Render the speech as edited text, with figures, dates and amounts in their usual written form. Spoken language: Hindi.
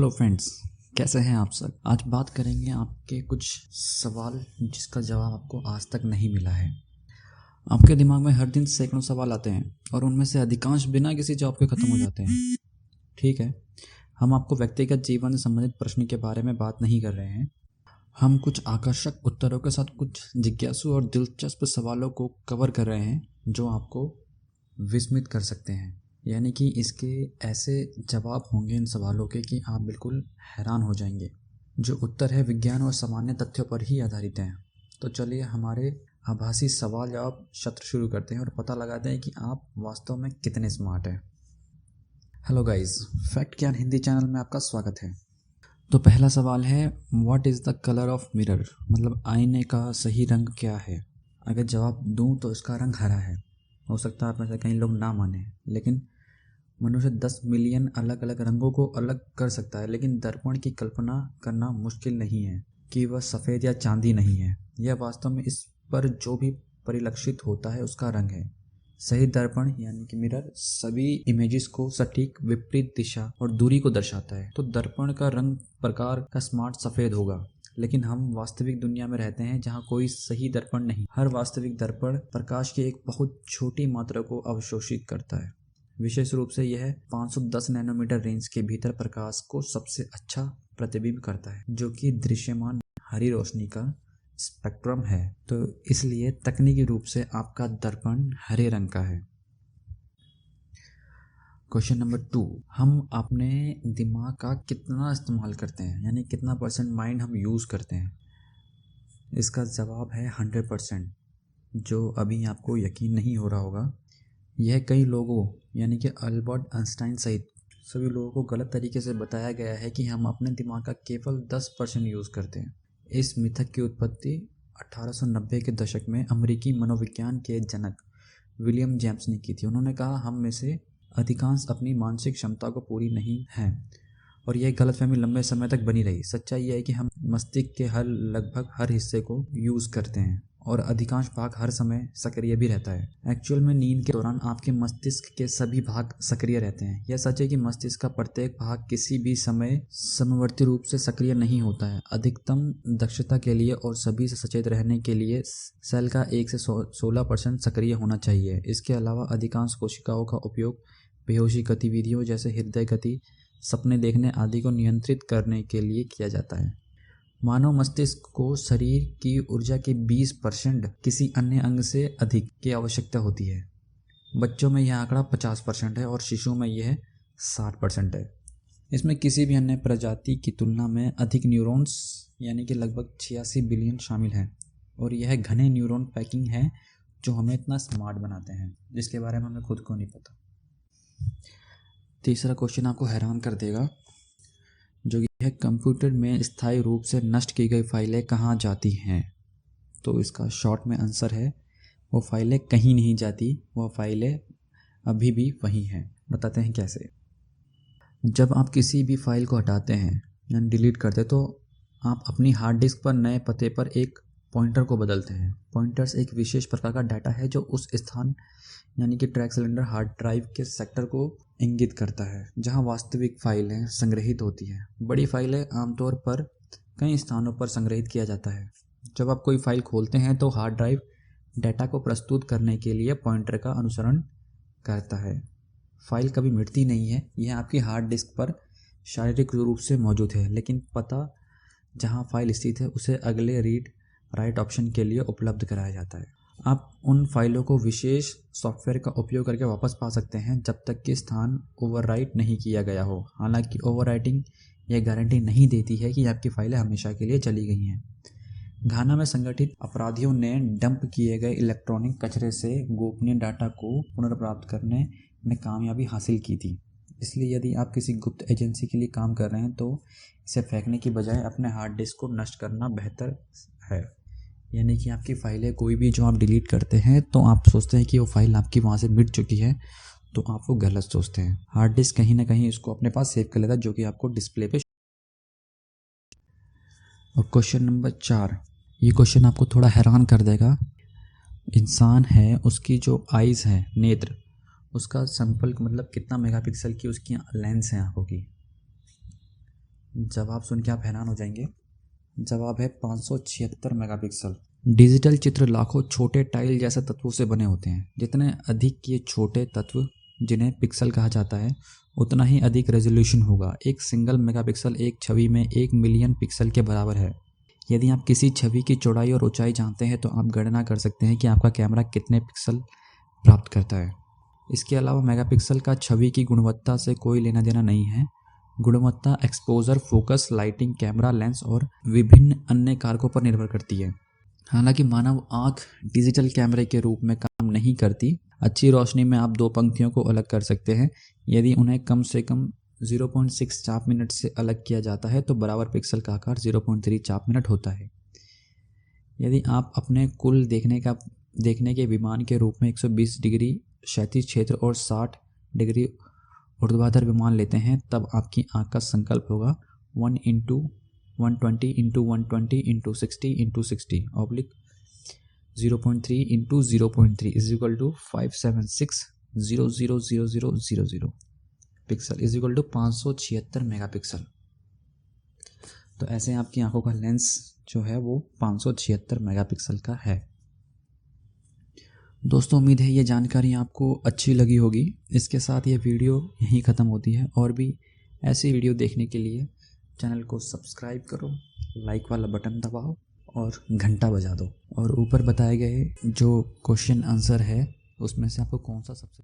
हेलो फ्रेंड्स, कैसे हैं आप सब। आज बात करेंगे आपके कुछ सवाल जिसका जवाब आपको आज तक नहीं मिला है। आपके दिमाग में हर दिन सैकड़ों सवाल आते हैं और उनमें से अधिकांश बिना किसी जवाब के ख़त्म हो जाते हैं। ठीक है, हम आपको व्यक्तिगत जीवन से संबंधित प्रश्न के बारे में बात नहीं कर रहे हैं। हम कुछ आकर्षक उत्तरों के साथ कुछ जिज्ञासु और दिलचस्प सवालों को कवर कर रहे हैं जो आपको विस्मित कर सकते हैं। यानी कि इसके ऐसे जवाब होंगे इन सवालों के कि आप बिल्कुल हैरान हो जाएंगे। जो उत्तर है विज्ञान और सामान्य तथ्यों पर ही आधारित हैं। तो चलिए हमारे आभासी सवाल जवाब सत्र शुरू करते हैं और पता लगाते हैं कि आप वास्तव में कितने स्मार्ट हैं। हेलो गाइस, फैक्ट ज्ञान हिंदी चैनल में आपका स्वागत है। तो पहला सवाल है, what is the colour of mirror, मतलब आईने का सही रंग क्या है। अगर जवाब दूं तो इसका रंग हरा है। हो सकता है आप में से कई लोग ना माने, लेकिन मनुष्य 10 मिलियन अलग अलग रंगों को अलग कर सकता है, लेकिन दर्पण की कल्पना करना मुश्किल नहीं है कि वह सफ़ेद या चांदी नहीं है। यह वास्तव में इस पर जो भी परिलक्षित होता है उसका रंग है। सही दर्पण यानी कि मिरर सभी इमेजेस को सटीक विपरीत दिशा और दूरी को दर्शाता है। तो दर्पण का रंग प्रकार का स्मार्ट सफ़ेद होगा, लेकिन हम वास्तविक दुनिया में रहते हैं जहां कोई सही दर्पण नहीं। हर वास्तविक दर्पण प्रकाश की एक बहुत छोटी मात्रा को अवशोषित करता है। विशेष रूप से यह 510 नैनोमीटर रेंज के भीतर प्रकाश को सबसे अच्छा प्रतिबिंब करता है, जो कि दृश्यमान हरी रोशनी का स्पेक्ट्रम है। तो इसलिए तकनीकी रूप से आपका दर्पण हरे रंग का है। क्वेश्चन नंबर 2, हम अपने दिमाग का कितना इस्तेमाल करते हैं, यानी कितना % माइंड हम यूज़ करते हैं। इसका जवाब है 100%, जो अभी आपको यकीन नहीं हो रहा होगा। यह कई लोगों यानी कि अल्बर्ट आइंस्टाइन सहित सभी लोगों को गलत तरीके से बताया गया है कि हम अपने दिमाग का केवल 10% यूज़ करते हैं। इस मिथक की उत्पत्ति 1890 के दशक में अमेरिकी मनोविज्ञान के जनक विलियम जेम्स ने की थी। उन्होंने कहा, हम में से अधिकांश अपनी मानसिक क्षमता को पूरी नहीं हैं, और यह गलतफहमी लंबे समय तक बनी रही। सच्चाई यह है कि हम मस्तिष्क के लगभग हर हिस्से को यूज़ करते हैं और अधिकांश भाग हर समय सक्रिय भी रहता है। एक्चुअल में नींद के दौरान आपके मस्तिष्क के सभी भाग सक्रिय रहते हैं। यह सच है कि मस्तिष्क का प्रत्येक भाग किसी भी समय समवर्ती रूप से सक्रिय नहीं होता है। अधिकतम दक्षता के लिए और सभी से सचेत रहने के लिए सेल का 1 से 16% सक्रिय होना चाहिए। इसके अलावा अधिकांश कोशिकाओं का उपयोग बेहोशी गतिविधियों जैसे हृदय गति, सपने देखने आदि को नियंत्रित करने के लिए किया जाता है। मानव मस्तिष्क को शरीर की ऊर्जा के 20% किसी अन्य अंग से अधिक की आवश्यकता होती है। बच्चों में यह आंकड़ा 50% है और शिशुओं में यह 60% है। इसमें किसी भी अन्य प्रजाति की तुलना में अधिक न्यूरॉन्स यानी कि लगभग 86 बिलियन शामिल हैं, और यह घने न्यूरॉन पैकिंग है जो हमें इतना स्मार्ट बनाते हैं, जिसके बारे में हमें खुद को नहीं पता। तीसरा क्वेश्चन आपको हैरान कर देगा, जो यह कंप्यूटर में स्थायी रूप से नष्ट की गई फाइलें कहाँ जाती हैं। तो इसका शॉर्ट में आंसर है, वो फाइलें कहीं नहीं जाती, वो फाइलें अभी भी वहीं हैं। बताते हैं कैसे। जब आप किसी भी फाइल को हटाते हैं या डिलीट करते हैं, तो आप अपनी हार्ड डिस्क पर नए पते पर एक पॉइंटर को बदलते हैं। पॉइंटर्स एक विशेष प्रकार का डाटा है जो उस स्थान यानी कि ट्रैक सिलेंडर हार्ड ड्राइव के सेक्टर को इंगित करता है जहां वास्तविक फाइलें संग्रहित होती हैं। बड़ी फाइलें आमतौर पर कई स्थानों पर संग्रहित किया जाता है। जब आप कोई फाइल खोलते हैं तो हार्ड ड्राइव डाटा को प्रस्तुत करने के लिए पॉइंटर का अनुसरण करता है। फाइल कभी मिटती नहीं है, यह आपकी हार्ड डिस्क पर शारीरिक रूप से मौजूद है, लेकिन पता जहां फाइल स्थित है उसे अगले रीड राइट ऑप्शन के लिए उपलब्ध कराया जाता है। आप उन फाइलों को विशेष सॉफ्टवेयर का उपयोग करके वापस पा सकते हैं जब तक कि स्थान ओवरराइट नहीं किया गया हो। हालांकि ओवरराइटिंग यह गारंटी नहीं देती है कि आपकी फाइलें हमेशा के लिए चली गई हैं। घाना में संगठित अपराधियों ने डंप किए गए इलेक्ट्रॉनिक कचरे से गोपनीय डाटा को पुनर्प्राप्त करने में कामयाबी हासिल की थी। इसलिए यदि आप किसी गुप्त एजेंसी के लिए काम कर रहे हैं तो इसे फेंकने की बजाय अपने हार्ड डिस्क को नष्ट करना बेहतर है। यानी कि आपकी फाइलें कोई भी जो आप डिलीट करते हैं तो आप सोचते हैं कि वो फाइल आपकी वहाँ से मिट चुकी है, तो आप वो गलत सोचते हैं। हार्ड डिस्क कहीं ना कहीं इसको अपने पास सेव कर लेता है, जो कि आपको डिस्प्ले पे। और क्वेश्चन नंबर 4, ये क्वेश्चन आपको थोड़ा हैरान कर देगा। इंसान है, उसकी जो आइज़ है, नेत्र, उसका सैंपल मतलब कितना मेगापिक्सल की उसकी लेंस है आँखों की। जवाब सुन के आप हैरान हो जाएंगे। जवाब है 576 मेगापिक्सल। डिजिटल चित्र लाखों छोटे टाइल जैसे तत्वों से बने होते हैं। जितने अधिक ये छोटे तत्व, जिन्हें पिक्सल कहा जाता है, उतना ही अधिक रेजोल्यूशन होगा। एक सिंगल मेगापिक्सल एक छवि में 1 मिलियन पिक्सल के बराबर है। यदि आप किसी छवि की चौड़ाई और ऊंचाई जानते हैं तो आप गणना कर सकते हैं कि आपका कैमरा कितने पिक्सल प्राप्त करता है। इसके अलावा मेगापिक्सल का छवि की गुणवत्ता से कोई लेना देना नहीं है। गुणवत्ता exposure, focus, lighting, camera lens और विभिन्न अन्य कारकों पर निर्भर करती है। हालांकि मानव आँख डिजिटल कैमरे के रूप में काम नहीं करती। अच्छी रोशनी में आप 2 पंक्तियों को अलग कर सकते हैं। यदि उन्हें कम से कम 0.6 चाप मिनट से अलग किया जाता है तो बराबर पिक्सल का आकार 0.3 चाप मिनट होता है। यदि आप अपने कुल देखने के विमान के रूप में 120 डिग्री क्षैतिज क्षेत्र और 60 डिग्री ऊर्ध्वाधर विमान लेते हैं, तब आपकी आँख का संकल्प होगा 1/120 × 120 × 60 × 60 (0.3 × 0.3 = 576,000,000 पिक्सल = 576 मेगापिक्सल। तो ऐसे आपकी आंखों का लेंस जो है वो 576 मेगापिक्सल का है। दोस्तों, उम्मीद है ये जानकारी आपको अच्छी लगी होगी। इसके साथ ये वीडियो यहीं ख़त्म होती है। और भी ऐसी वीडियो देखने के लिए चैनल को सब्सक्राइब करो, लाइक वाला बटन दबाओ और घंटा बजा दो। और ऊपर बताए गए जो क्वेश्चन आंसर है उसमें से आपको कौन सा सबसे